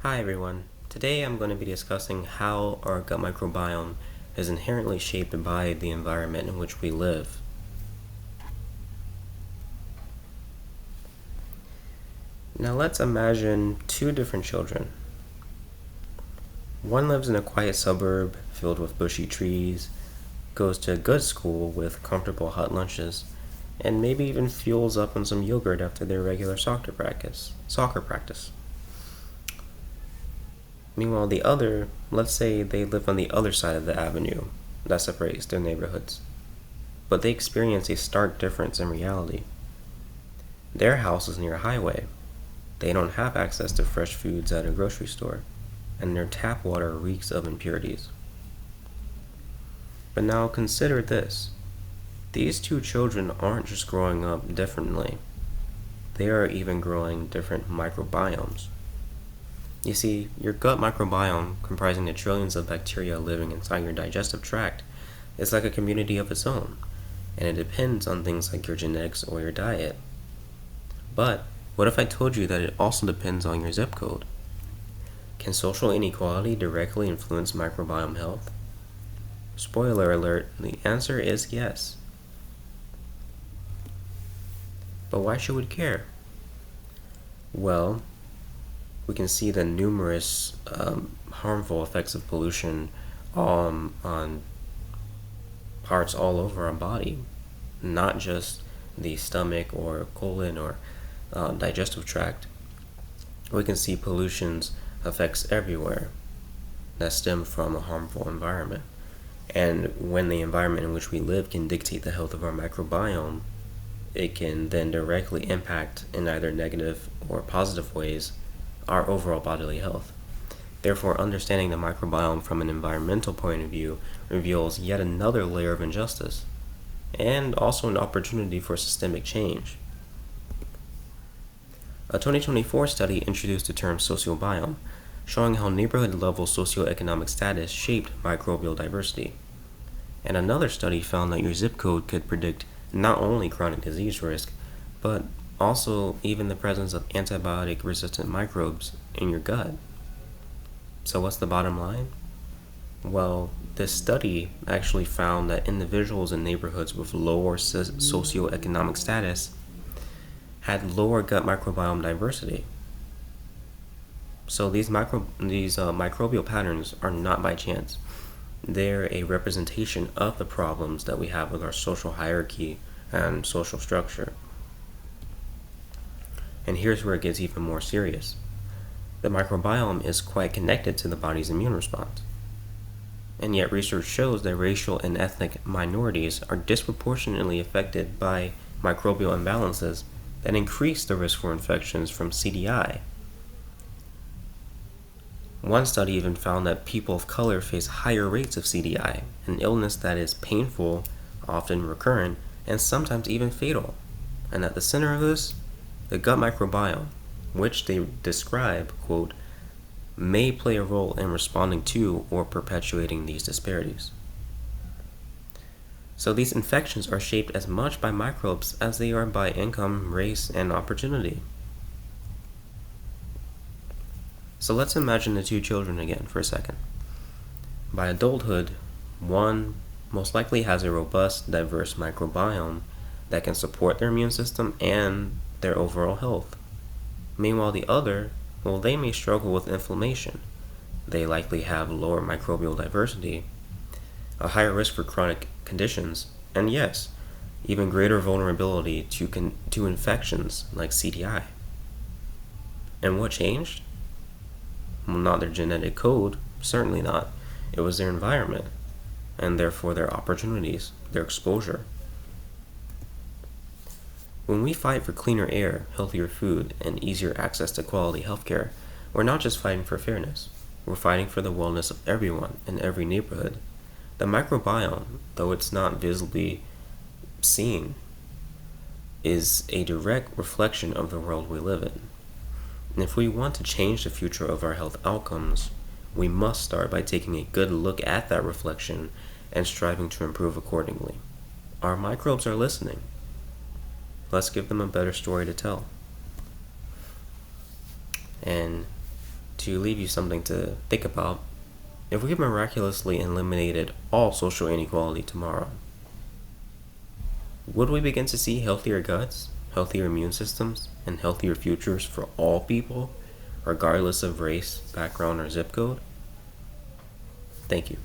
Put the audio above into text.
Hi everyone. Today I'm going to be discussing how our gut microbiome is inherently shaped by the environment in which we live. Now let's imagine two different children. One lives in a quiet suburb filled with bushy trees, goes to a good school with comfortable hot lunches, and maybe even fuels up on some yogurt after their regular soccer practice. Meanwhile, the other, let's say they live on the other side of the avenue that separates their neighborhoods, but they experience a stark difference in reality. Their house is near a highway. They don't have access to fresh foods at a grocery store, and their tap water reeks of impurities. But now consider this. These two children aren't just growing up differently, they are even growing different microbiomes. You see, your gut microbiome, comprising the trillions of bacteria living inside your digestive tract, is like a community of its own, and it depends on things like your genetics or your diet. But what if I told you that it also depends on your zip code? Can social inequality directly influence microbiome health? Spoiler alert, the answer is yes. But why should we care? Well, we can see the numerous harmful effects of pollution on parts all over our body, not just the stomach or colon or digestive tract. We can see pollution's effects everywhere that stem from a harmful environment. And when the environment in which we live can dictate the health of our microbiome, it can then directly impact in either negative or positive ways our overall bodily health. Therefore, understanding the microbiome from an environmental point of view reveals yet another layer of injustice, and also an opportunity for systemic change. A 2024 study introduced the term sociobiome, showing how neighborhood-level socioeconomic status shaped microbial diversity. And another study found that your zip code could predict not only chronic disease risk, but also even the presence of antibiotic-resistant microbes in your gut. So what's the bottom line? Well, this study actually found that individuals in neighborhoods with lower socioeconomic status had lower gut microbiome diversity. So these microbial patterns are not by chance. They're a representation of the problems that we have with our social hierarchy and social structure. And here's where it gets even more serious. The microbiome is quite connected to the body's immune response. And yet research shows that racial and ethnic minorities are disproportionately affected by microbial imbalances that increase the risk for infections from CDI. One study even found that people of color face higher rates of CDI, an illness that is painful, often recurrent, and sometimes even fatal. And at the center of this, the gut microbiome, which they describe, quote, may play a role in responding to or perpetuating these disparities. So these infections are shaped as much by microbes as they are by income, race, and opportunity. So let's imagine the two children again for a second. By adulthood, one most likely has a robust, diverse microbiome that can support their immune system and their overall health. Meanwhile, the other, well, they may struggle with inflammation. They likely have lower microbial diversity, a higher risk for chronic conditions, and yes, even greater vulnerability to infections like CDI. And what changed? Well, not their genetic code, certainly not. It was their environment, and therefore their opportunities, their exposure. When we fight for cleaner air, healthier food, and easier access to quality healthcare, we're not just fighting for fairness. We're fighting for the wellness of everyone in every neighborhood. The microbiome, though it's not visibly seen, is a direct reflection of the world we live in. And if we want to change the future of our health outcomes, we must start by taking a good look at that reflection and striving to improve accordingly. Our microbes are listening. Let's give them a better story to tell. And to leave you something to think about. If we miraculously eliminated all social inequality tomorrow, would we begin to see healthier guts, healthier immune systems, and healthier futures for all people, regardless of race, background, or zip code? Thank you.